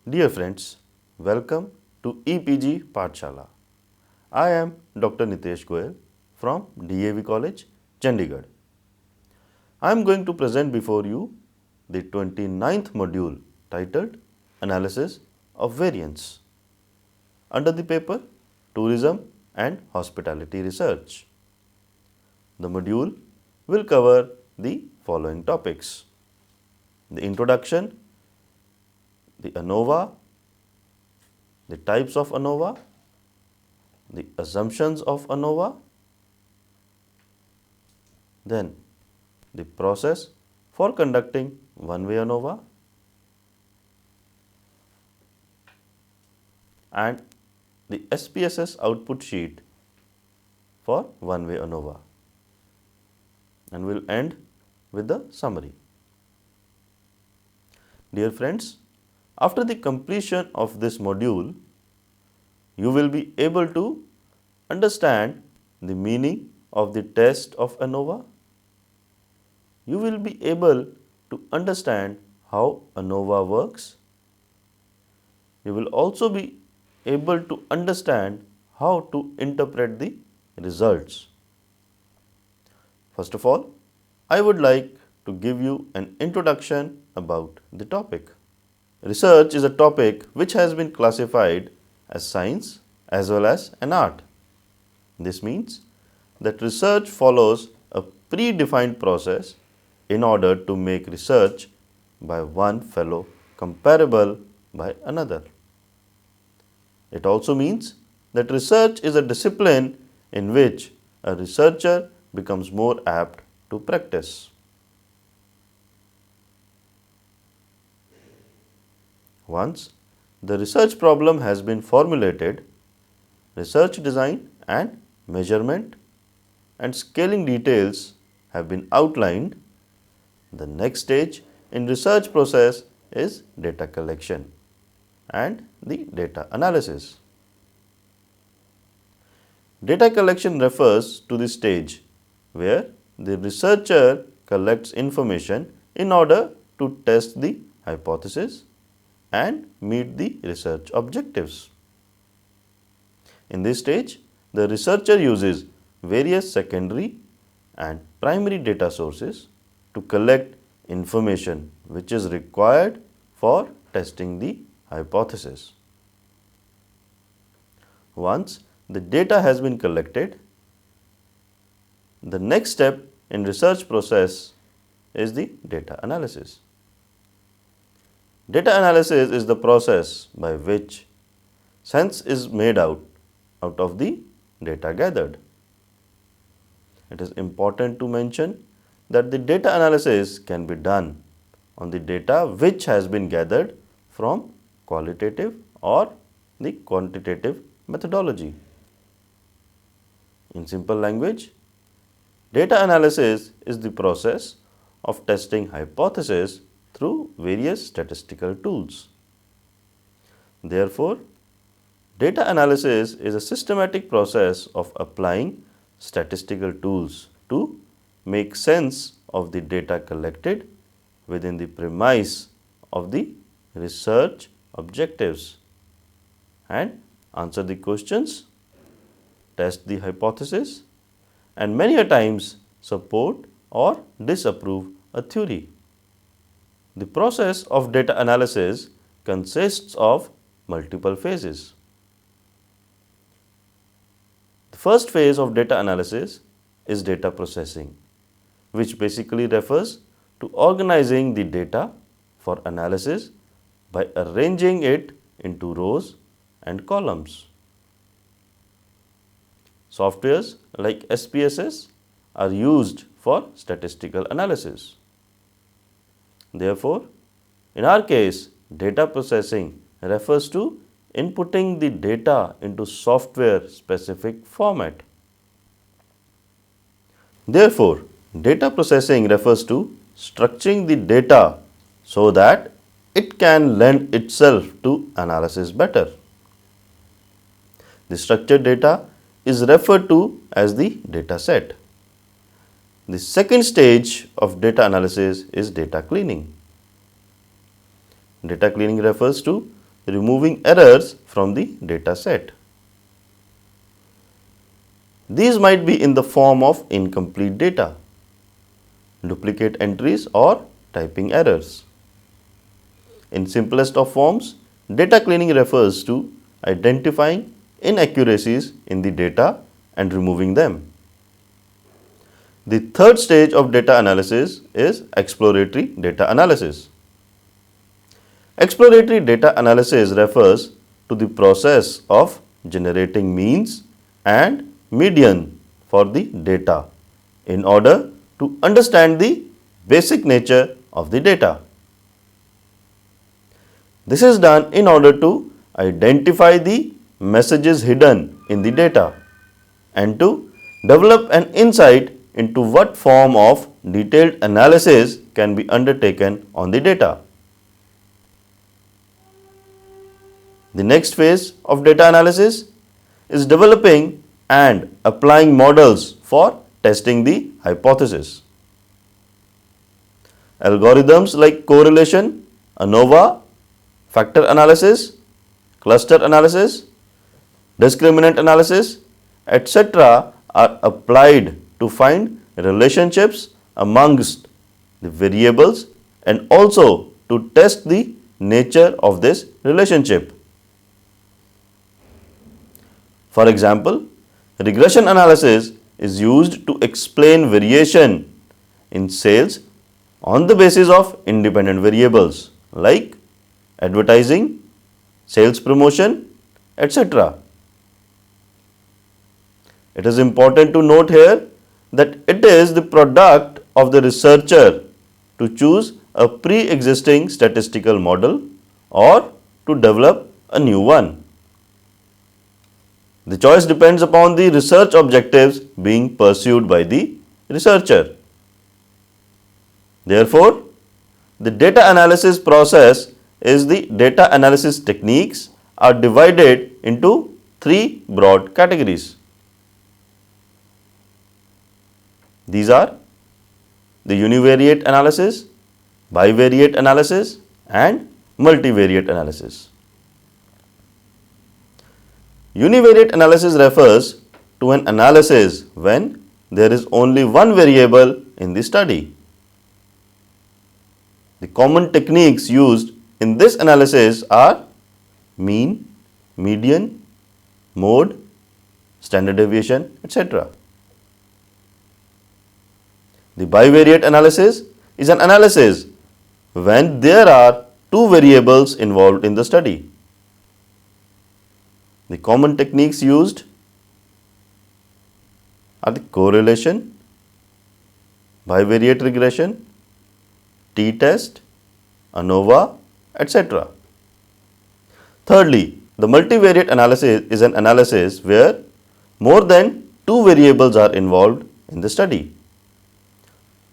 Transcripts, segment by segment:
Dear friends, welcome to EPG Pathshala. I am Dr. Nitesh Goyal from DAV College, Chandigarh. I am going to present before you the 29th module titled Analysis of Variance under the paper Tourism and Hospitality Research. The module will cover the following topics: the introduction, the ANOVA, the types of ANOVA, the assumptions of ANOVA, then the process for conducting one-way ANOVA, and the SPSS output sheet for one-way ANOVA, and we'll end with the summary. Dear friends, after the completion of this module, you will be able to understand the meaning of the test of ANOVA. You will be able to understand how ANOVA works. You will also be able to understand how to interpret the results. First of all, I would like to give you an introduction about the topic. Research is a topic which has been classified as science as well as an art. This means that research follows a predefined process in order to make research by one fellow comparable by another. It also means that research is a discipline in which a researcher becomes more apt to practice. Once the research problem has been formulated, research design and measurement and scaling details have been outlined, the next stage in research process is data collection and the data analysis. Data collection refers to the stage where the researcher collects information in order to test the hypothesis and meet the research objectives. In this stage, the researcher uses various secondary and primary data sources to collect information which is required for testing the hypothesis. Once the data has been collected, the next step in research process is the data analysis. Data analysis is the process by which sense is made out of the data gathered. It is important to mention that the data analysis can be done on the data which has been gathered from qualitative or the quantitative methodology. In simple language, data analysis is the process of testing hypotheses through various statistical tools. Therefore, data analysis is a systematic process of applying statistical tools to make sense of the data collected within the premise of the research objectives and answer the questions, test the hypothesis, and many a times support or disapprove a theory. The process of data analysis consists of multiple phases. The first phase of data analysis is data processing, which basically refers to organizing the data for analysis by arranging it into rows and columns. Softwares like SPSS are used for statistical analysis. Therefore, in our case, data processing refers to inputting the data into software specific format. Therefore, data processing refers to structuring the data so that it can lend itself to analysis better. The structured data is referred to as the data set. The second stage of data analysis is data cleaning. Data cleaning refers to removing errors from the data set. These might be in the form of incomplete data, duplicate entries or typing errors. In simplest of forms, data cleaning refers to identifying inaccuracies in the data and removing them. The third stage of data analysis is exploratory data analysis. Exploratory data analysis refers to the process of generating means and median for the data in order to understand the basic nature of the data. This is done in order to identify the messages hidden in the data and to develop an insight into what form of detailed analysis can be undertaken on the data. The next phase of data analysis is developing and applying models for testing the hypothesis. Algorithms like correlation, ANOVA, factor analysis, cluster analysis, discriminant analysis, etc. are applied to find relationships amongst the variables and also to test the nature of this relationship. For example, regression analysis is used to explain variation in sales on the basis of independent variables like advertising, sales promotion, etc. It is important to note here that it is the product of the researcher to choose a pre-existing statistical model or to develop a new one. The choice depends upon the research objectives being pursued by the researcher. Therefore, the data analysis process is the data analysis techniques are divided into three broad categories. These are the univariate analysis, bivariate analysis and multivariate analysis. Univariate analysis refers to an analysis when there is only one variable in the study. The common techniques used in this analysis are mean, median, mode, standard deviation, etc. The bivariate analysis is an analysis when there are two variables involved in the study. The common techniques used are the correlation, bivariate regression, t-test, ANOVA, etc. Thirdly, the multivariate analysis is an analysis where more than two variables are involved in the study.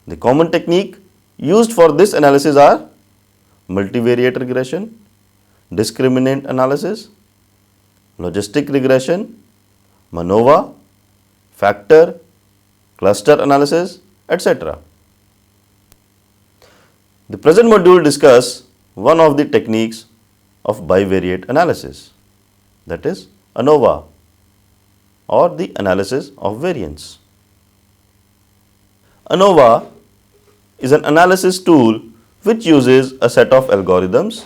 The common technique used for this analysis are multivariate regression, discriminant analysis, logistic regression, MANOVA, factor, cluster analysis, etc. The present module discuss one of the techniques of bivariate analysis, that is ANOVA or the analysis of variance. ANOVA is an analysis tool which uses a set of algorithms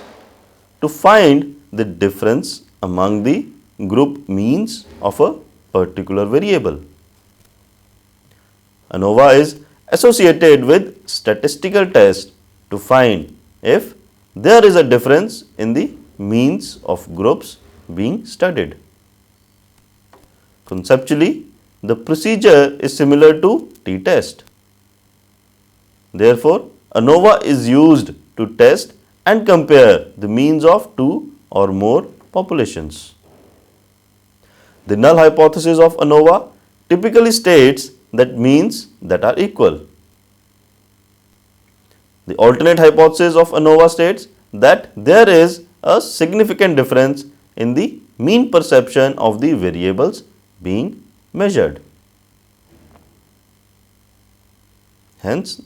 to find the difference among the group means of a particular variable. ANOVA is associated with statistical tests to find if there is a difference in the means of groups being studied. Conceptually, the procedure is similar to t-test. Therefore, ANOVA is used to test and compare the means of two or more populations. The null hypothesis of ANOVA typically states that means that are equal. The alternate hypothesis of ANOVA states that there is a significant difference in the mean perception of the variables being measured. Hence,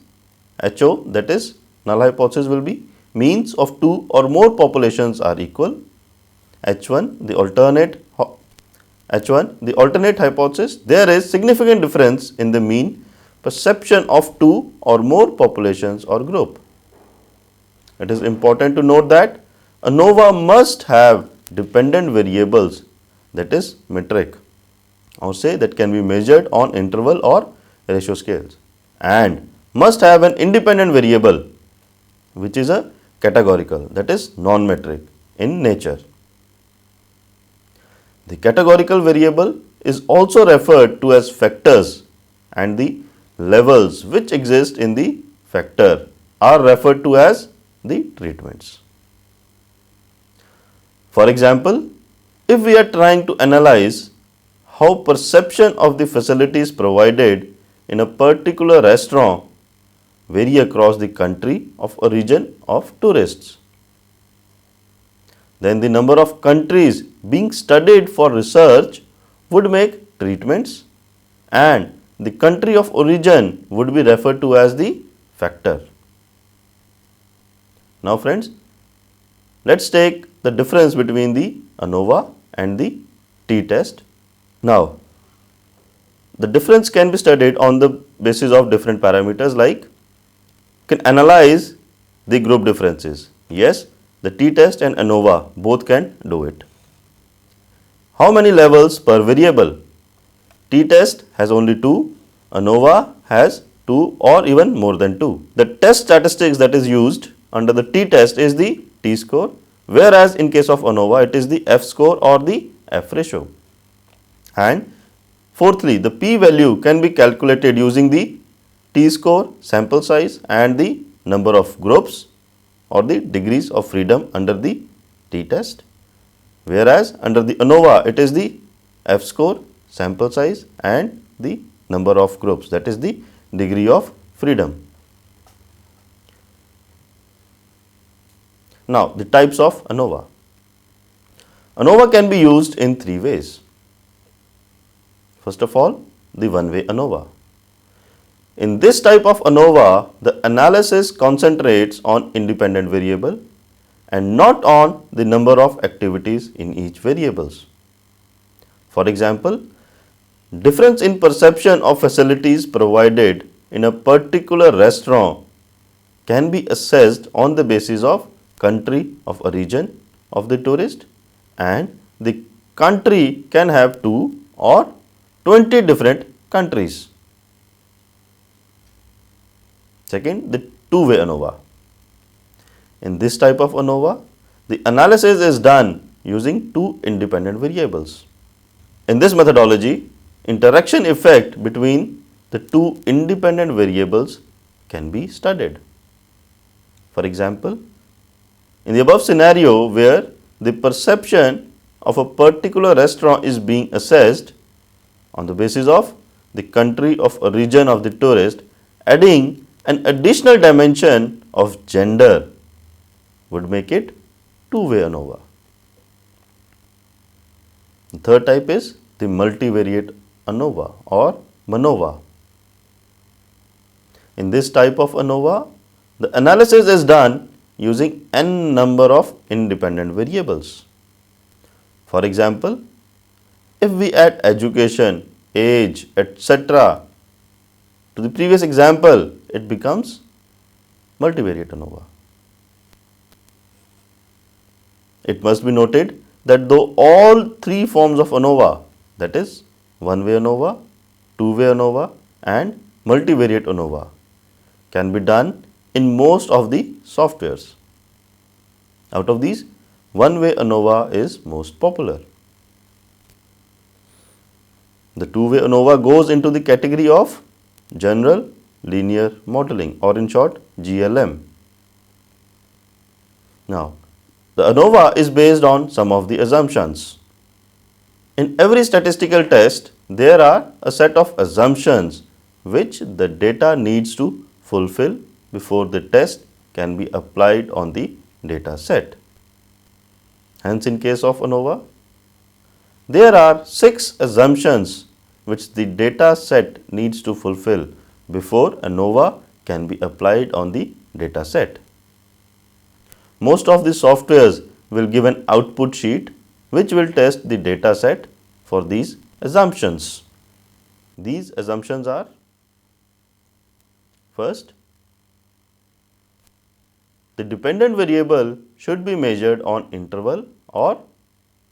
HO, that is null hypothesis, will be means of two or more populations are equal, H1, the alternate hypothesis, there is significant difference in the mean perception of two or more populations or group. It is important to note that ANOVA must have dependent variables, that is metric, or say that can be measured on interval or ratio scales, and must have an independent variable which is a categorical, that is non-metric in nature. The categorical variable is also referred to as factors, and the levels which exist in the factor are referred to as the treatments. For example, if we are trying to analyze how perception of the facilities provided in a particular restaurant vary across the country of origin of tourists, then the number of countries being studied for research would make treatments, and the country of origin would be referred to as the factor. Now friends, let's take the difference between the ANOVA and the t-test. Now, the difference can be studied on the basis of different parameters, like can analyze the group differences. Yes, the t-test and ANOVA both can do it. How many levels per variable? T-test has only 2, ANOVA has 2 or even more than 2. The test statistics that is used under the t-test is the t-score, whereas in case of ANOVA it is the f-score or the f-ratio. And fourthly, the p-value can be calculated using the t-score, sample size and the number of groups or the degrees of freedom under the t-test, whereas under the ANOVA it is the f-score, sample size and the number of groups, that is the degree of freedom. Now, the types of ANOVA. ANOVA can be used in 3 ways. First of all, the one-way ANOVA. In this type of ANOVA, the analysis concentrates on independent variable and not on the number of activities in each variables. For example, difference in perception of facilities provided in a particular restaurant can be assessed on the basis of country of origin of the tourist, and the country can have 2 or 20 different countries. Second, the two-way ANOVA. In this type of ANOVA, the analysis is done using 2 independent variables. In this methodology, interaction effect between the 2 independent variables can be studied. For example, in the above scenario where the perception of a particular restaurant is being assessed on the basis of the country of origin of the tourist, adding an additional dimension of gender would make it two-way ANOVA. The third type is the multivariate ANOVA or MANOVA. In this type of ANOVA, the analysis is done using n number of independent variables. For example, if we add education, age, etc. to the previous example, it becomes multivariate ANOVA. It must be noted that though all 3 forms of ANOVA, that is one-way ANOVA, two-way ANOVA and multivariate ANOVA, can be done in most of the softwares. Out of these, one-way ANOVA is most popular. The two-way ANOVA goes into the category of general linear modeling, or in short GLM. Now, the ANOVA is based on some of the assumptions. In every statistical test, there are a set of assumptions which the data needs to fulfill before the test can be applied on the data set. Hence, in case of ANOVA, there are 6 assumptions which the data set needs to fulfill before ANOVA can be applied on the data set. Most of the softwares will give an output sheet which will test the data set for these assumptions. These assumptions are: first, the dependent variable should be measured on interval or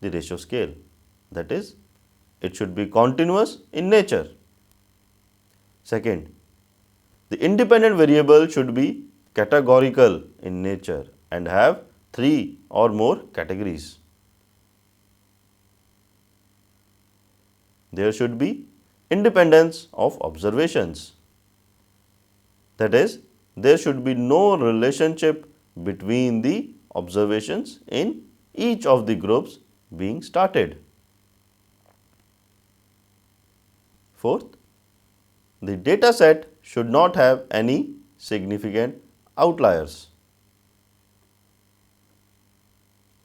the ratio scale. That is, it should be continuous in nature. Second, the independent variable should be categorical in nature and have 3 or more categories. There should be independence of observations. That is, there should be no relationship between the observations in each of the groups being started. Fourth, the data set should not have any significant outliers.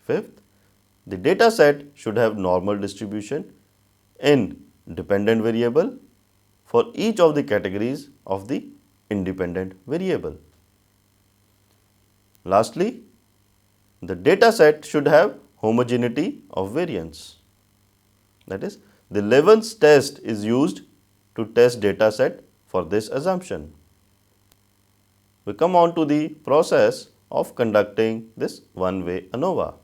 Fifth, the data set should have normal distribution in dependent variable for each of the categories of the independent variable. Lastly, the data set should have homogeneity of variance. That is, the Leven's test is used to test data set for this assumption. We come on to the process of conducting this one-way ANOVA.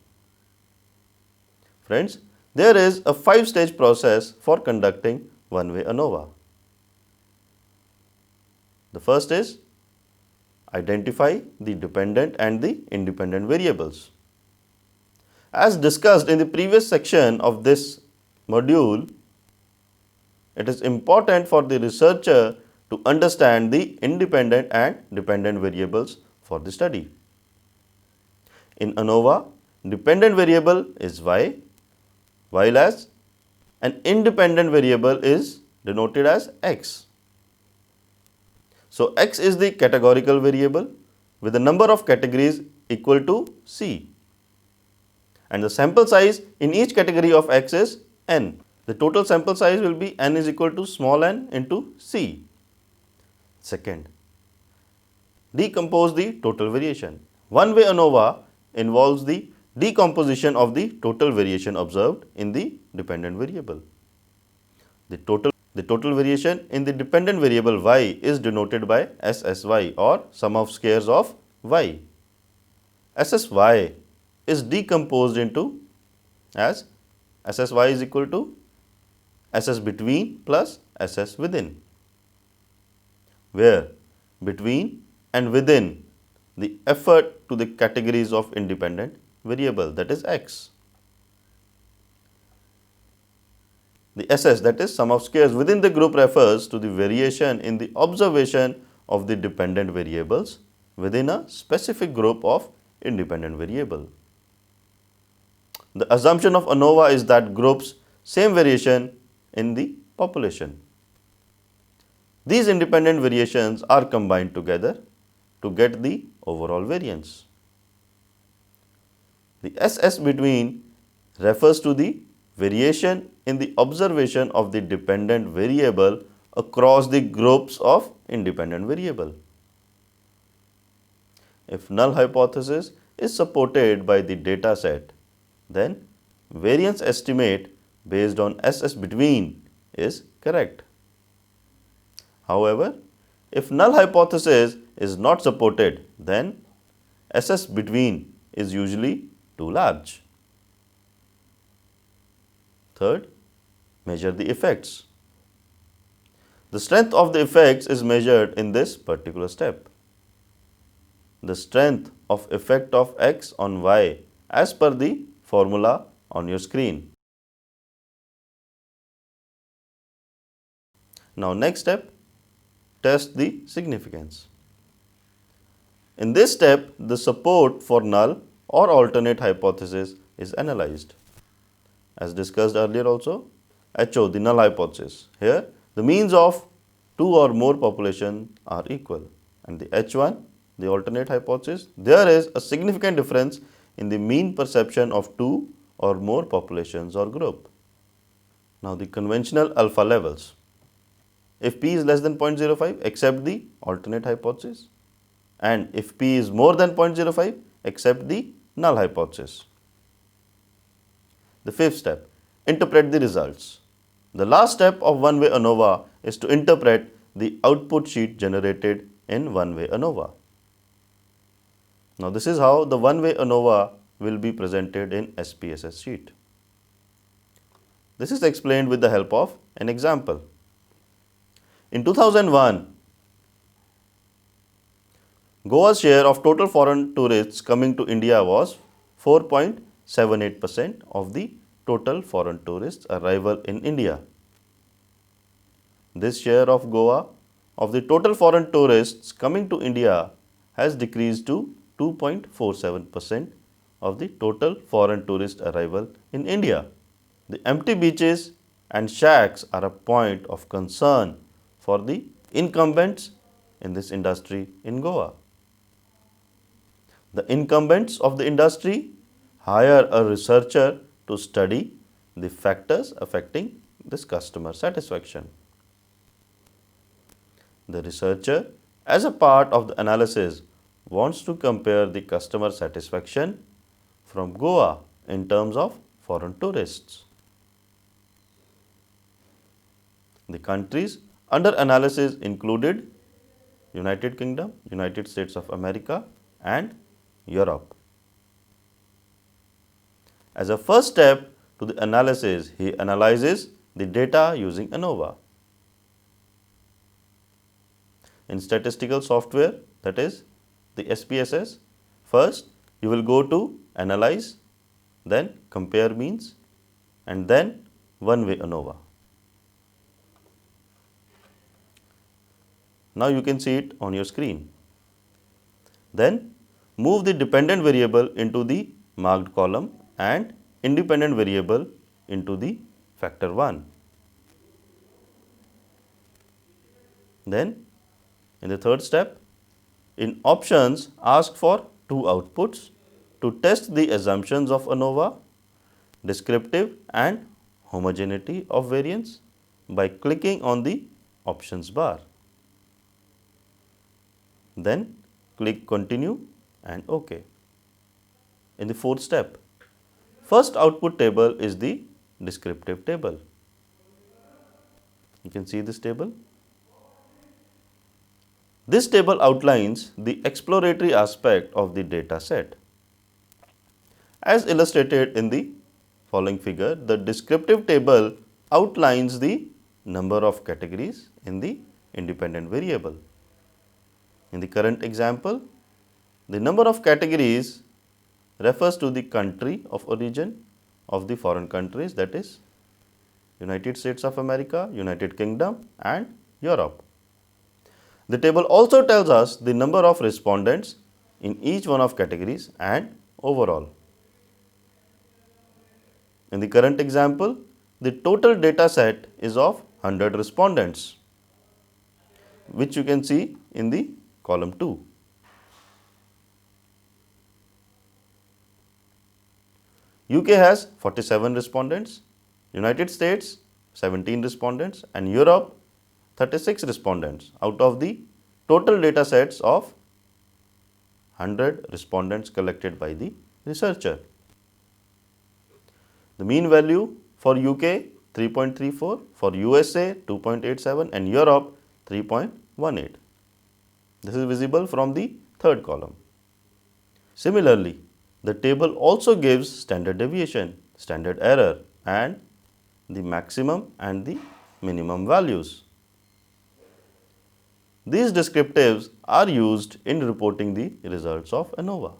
Friends, there is a 5-stage process for conducting one-way ANOVA. The first is identify the dependent and the independent variables. As discussed in the previous section of this module, it is important for the researcher to understand the independent and dependent variables for the study. In ANOVA, dependent variable is y, while as an independent variable is denoted as x. So, x is the categorical variable with the number of categories equal to c, and the sample size in each category of x is n. The total sample size will be n is equal to small n into c. Second, decompose the total variation. One-way ANOVA involves the decomposition of the total variation observed in the dependent variable. The total variation in the dependent variable y is denoted by SSY or sum of squares of y. SSY is decomposed into as SSY is equal to SS between plus SS within, where between and within the effort to the categories of independent variable, that is x. The SS, that is sum of squares within the group, refers to the variation in the observation of the dependent variables within a specific group of independent variable. The assumption of ANOVA is that groups same variation in the population. These independent variations are combined together to get the overall variance. The SS between refers to the variation in the observation of the dependent variable across the groups of independent variable. If null hypothesis is supported by the data set, then variance estimate based on SS between is correct. However, if null hypothesis is not supported, then SS between is usually too large. Third, measure the effects. The strength of the effects is measured in this particular step. The strength of effect of x on y as per the formula on your screen. Now, next step, test the significance. In this step, the support for null or alternate hypothesis is analyzed. As discussed earlier also, HO, the null hypothesis. Here, the means of 2 or more population are equal, and the H1, the alternate hypothesis, there is a significant difference in the mean perception of 2 or more populations or group. Now, the conventional alpha levels. If P is less than 0.05, accept the alternate hypothesis, and if P is more than 0.05, accept the null hypothesis. The fifth step, interpret the results. The last step of one-way ANOVA is to interpret the output sheet generated in one-way ANOVA. Now this is how the one-way ANOVA will be presented in SPSS sheet. This is explained with the help of an example. In 2001, Goa's share of total foreign tourists coming to India was 4.78% of the total foreign tourists arrival in India. This share of Goa of the total foreign tourists coming to India has decreased to 2.47% of the total foreign tourist arrival in India. The empty beaches and shacks are a point of concern for the incumbents in this industry in Goa. The incumbents of the industry hire a researcher to study the factors affecting this customer satisfaction. The researcher, as a part of the analysis, wants to compare the customer satisfaction from Goa in terms of foreign tourists. The countries under analysis included United Kingdom, United States of America and Europe. As a first step to the analysis, he analyzes the data using ANOVA. In statistical software, that is the SPSS, first you will go to analyze, then compare means and then one-way ANOVA. Now you can see it on your screen. Then move the dependent variable into the marked column and independent variable into the factor 1. Then in the third step, in options, ask for two outputs to test the assumptions of ANOVA, descriptive and homogeneity of variance by clicking on the options bar. Then click continue and OK. In the fourth step, first output table is the descriptive table. You can see this table. This table outlines the exploratory aspect of the data set. As illustrated in the following figure, the descriptive table outlines the number of categories in the independent variable. In the current example, the number of categories refers to the country of origin of the foreign countries, that is United States of America, United Kingdom and Europe. The table also tells us the number of respondents in each one of categories and overall. In the current example, the total data set is of 100 respondents, which you can see in the column 2. UK has 47 respondents, United States 17 respondents and Europe 36 respondents out of the total data sets of 100 respondents collected by the researcher. The mean value for UK 3.34, for USA 2.87 and Europe 3.18. This is visible from the third column. Similarly, the table also gives standard deviation, standard error and the maximum and the minimum values. These descriptives are used in reporting the results of ANOVA.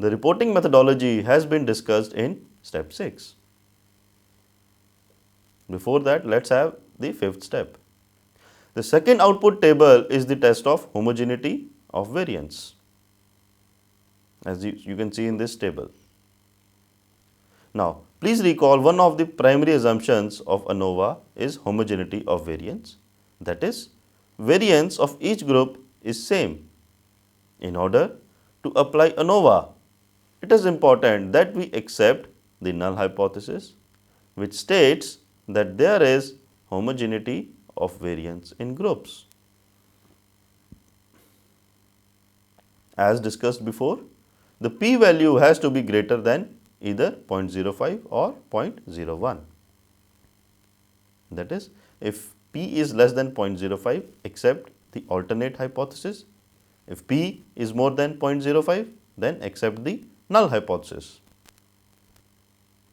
The reporting methodology has been discussed in step 6. Before that, let's have the fifth step. The second output table is the test of homogeneity of variance, as you can see in this table. Now, please recall one of the primary assumptions of ANOVA is homogeneity of variance, that is, variance of each group is same. In order to apply ANOVA, it is important that we accept the null hypothesis, which states that there is homogeneity of variance in groups. As discussed before, the p-value has to be greater than either 0.05 or 0.01. That is, if p is less than 0.05, accept the alternate hypothesis. If p is more than 0.05, then accept the null hypothesis.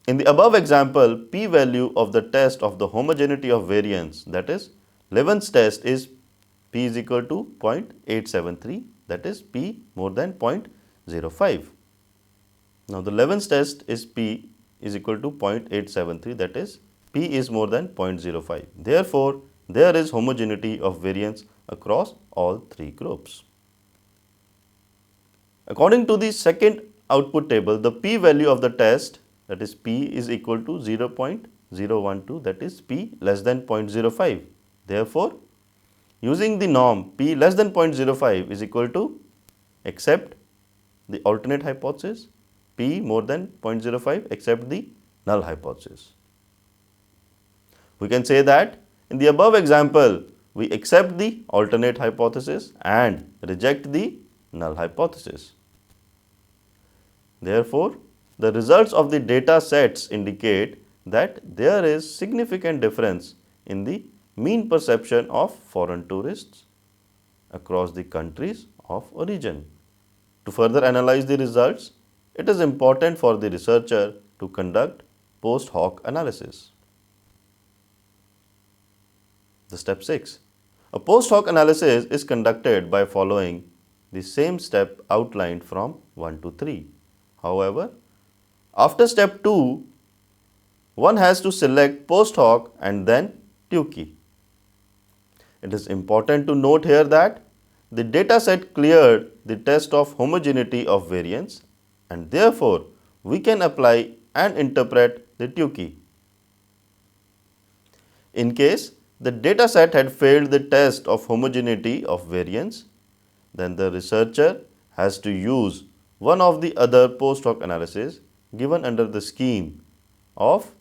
In the above example, p-value of the test of the homogeneity of variance, that is, Leven's test, is p is equal to 0.873, that is p more than 0.05. Now, the Leven's test is p is equal to 0.873, that is p is more than 0.05. Therefore, there is homogeneity of variance across all three groups. According to the second output table, the p-value of the test, that is p is equal to 0.012, that is p less than 0.05. Therefore, using the norm p less than 0.05 is equal to accept the alternate hypothesis, p more than 0.05 accept the null hypothesis. We can say that in the above example, we accept the alternate hypothesis and reject the null hypothesis. Therefore, the results of the data sets indicate that there is significant difference in the mean perception of foreign tourists across the countries of origin. To further analyze the results, it is important for the researcher to conduct post hoc analysis. The step 6. A post hoc analysis is conducted by following the same step outlined from 1 to 3. However, after step 2, one has to select post hoc and then Tukey. It is important to note here that the data set cleared the test of homogeneity of variance, and therefore we can apply and interpret the Tukey. In case the data set had failed the test of homogeneity of variance, then the researcher has to use one of the other post hoc analysis given under the scheme of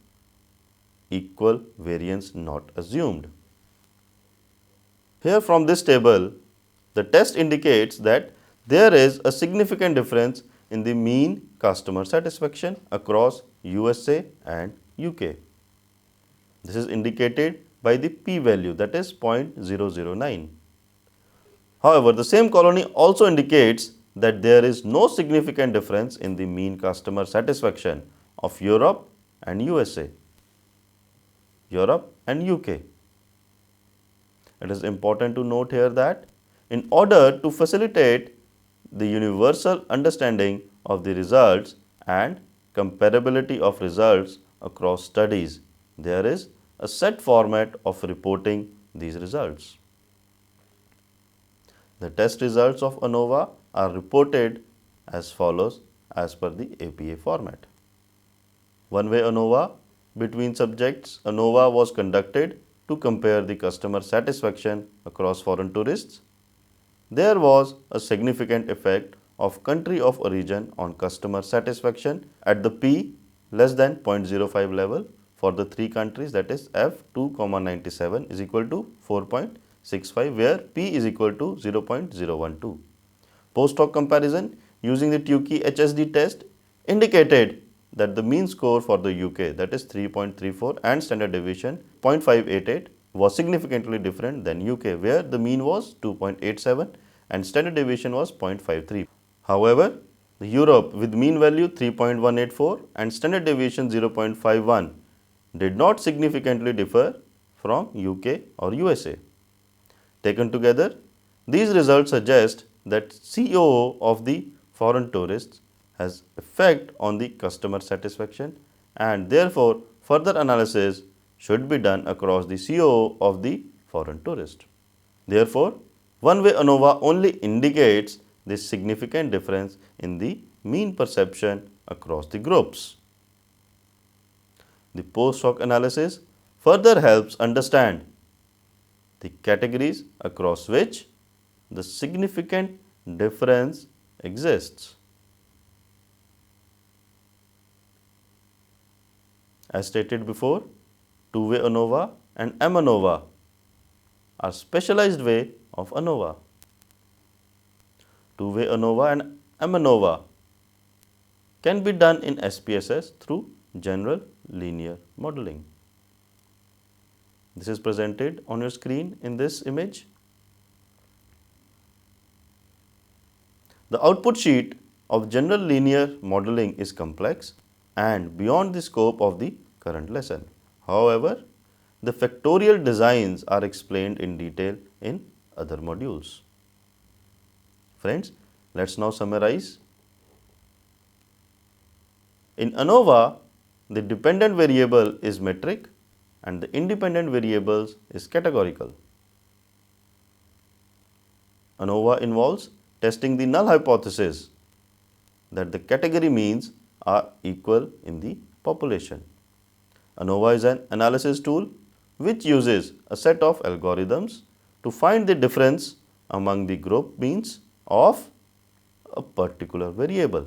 equal variance not assumed. Here from this table, the test indicates that there is a significant difference in the mean customer satisfaction across USA and UK. This is indicated by the p-value, that is 0.009. However, the same colony also indicates that there is no significant difference in the mean customer satisfaction of Europe and USA, Europe and UK. It is important to note here that in order to facilitate the universal understanding of the results and comparability of results across studies, there is a set format of reporting these results. The test results of ANOVA are reported as follows as per the APA format. One-way ANOVA between subjects. ANOVA was conducted to compare the customer satisfaction across foreign tourists. There was a significant effect of country of origin on customer satisfaction at the p less than 0.05 level for the three countries, that is F2,97 is equal to 4.65, where p is equal to 0.012. Post hoc comparison using the Tukey HSD test indicated that the mean score for the UK, that is 3.34, and standard deviation 0.588 was significantly different than UK, where the mean was 2.87 and standard deviation was 0.53. However, Europe with mean value 3.184 and standard deviation 0.51 did not significantly differ from UK or USA. Taken together, these results suggest that COO of the foreign tourists has effect on the customer satisfaction, and therefore further analysis should be done across the COO of the foreign tourist. Therefore, one-way ANOVA only indicates this significant difference in the mean perception across the groups. The post hoc analysis further helps understand the categories across which the significant difference exists. As stated before, two-way ANOVA and M-ANOVA are specialized way of ANOVA. Two-way ANOVA and M-ANOVA can be done in SPSS through general linear modeling. This is presented on your screen in this image. The output sheet of general linear modeling is complex and beyond the scope of the current lesson. However, the factorial designs are explained in detail in other modules. Friends, let's now summarize. In ANOVA, the dependent variable is metric and the independent variables is categorical. ANOVA involves testing the null hypothesis that the category means are equal in the population. ANOVA is an analysis tool which uses a set of algorithms to find the difference among the group means of a particular variable.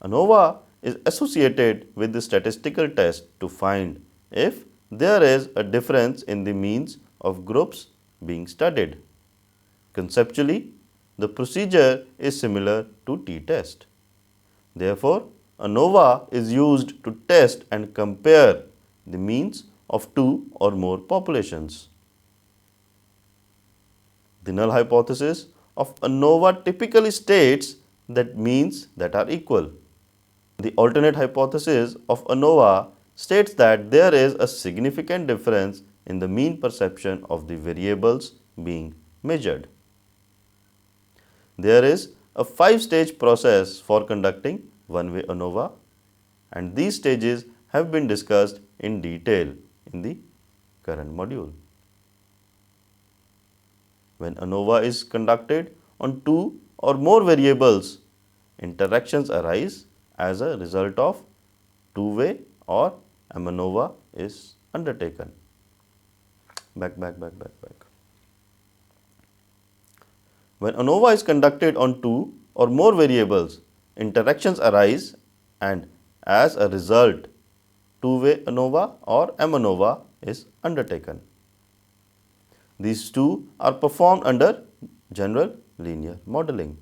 ANOVA is associated with the statistical test to find if there is a difference in the means of groups being studied. Conceptually, the procedure is similar to t-test. Therefore, ANOVA is used to test and compare the means of two or more populations. The null hypothesis of ANOVA typically states that means that are equal. The alternate hypothesis of ANOVA states that there is a significant difference in the mean perception of the variables being measured. There is a 5-stage process for conducting one-way ANOVA, and these stages have been discussed in detail in the current module. When ANOVA is conducted on two or more variables, interactions arise as a result of two-way or M-ANOVA is undertaken. Back. When ANOVA is conducted on two or more variables, interactions arise and as a result, two-way ANOVA or M-ANOVA is undertaken. These two are performed under general linear modeling.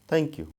Thank you.